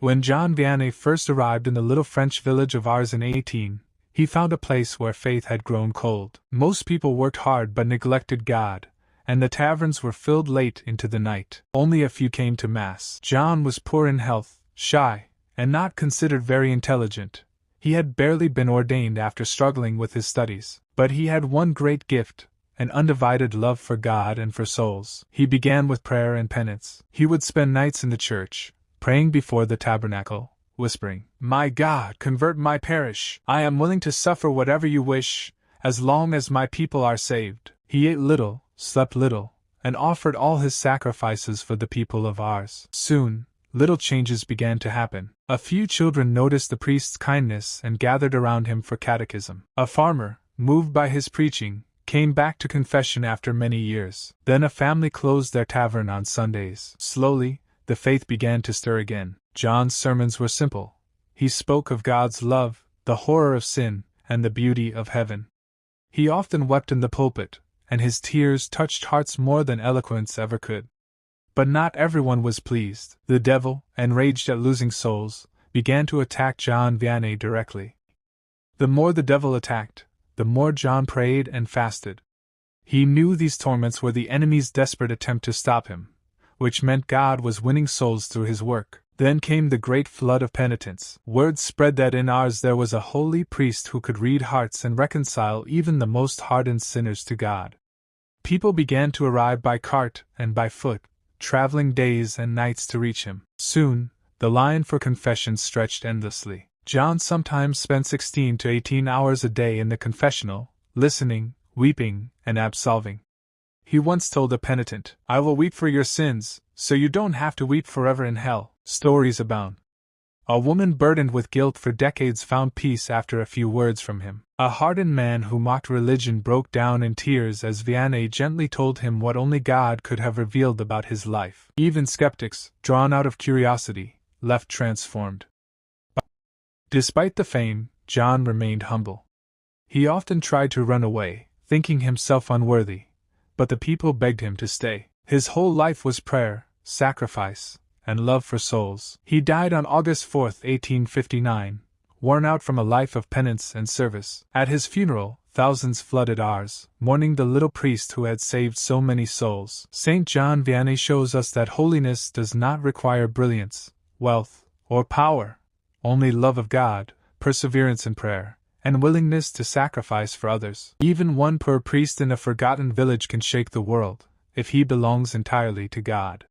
When John Vianney first arrived in the little French village of Ars in 18, he found a place where faith had grown cold. Most people worked hard but neglected God, and the taverns were filled late into the night. Only a few came to Mass. John was poor in health, shy, and not considered very intelligent. He had barely been ordained after struggling with his studies. But he had one great gift, an undivided love for God and for souls. He began with prayer and penance. He would spend nights in the church, praying before the tabernacle, whispering, "My God, convert my parish. I am willing to suffer whatever you wish, as long as my people are saved." He ate little, slept little, and offered all his sacrifices for the people of Ars. Soon, little changes began to happen. A few children noticed the priest's kindness and gathered around him for catechism. A farmer, moved by his preaching, came back to confession after many years. Then a family closed their tavern on Sundays. Slowly, the faith began to stir again. John's sermons were simple. He spoke of God's love, the horror of sin, and the beauty of heaven. He often wept in the pulpit, and his tears touched hearts more than eloquence ever could. But not everyone was pleased. The devil, enraged at losing souls, began to attack John Vianney directly. The more the devil attacked, the more John prayed and fasted. He knew these torments were the enemy's desperate attempt to stop him, which meant God was winning souls through his work. Then came the great flood of penitence. Word spread that in Ars there was a holy priest who could read hearts and reconcile even the most hardened sinners to God. People began to arrive by cart and by foot, traveling days and nights to reach him. Soon, the line for confession stretched endlessly. John sometimes spent 16 to 18 hours a day in the confessional, listening, weeping, and absolving. He once told a penitent, "I will weep for your sins, so you don't have to weep forever in hell." Stories abound. A woman burdened with guilt for decades found peace after a few words from him. A hardened man who mocked religion broke down in tears as Vianney gently told him what only God could have revealed about his life. Even skeptics, drawn out of curiosity, left transformed. Despite the fame, John remained humble. He often tried to run away, thinking himself unworthy, but the people begged him to stay. His whole life was prayer, sacrifice, and love for souls. He died on August 4, 1859, worn out from a life of penance and service. At his funeral, thousands flooded Ars, mourning the little priest who had saved so many souls. St. John Vianney shows us that holiness does not require brilliance, wealth, or power, only love of God, perseverance in prayer, and willingness to sacrifice for others. Even one poor priest in a forgotten village can shake the world, if he belongs entirely to God.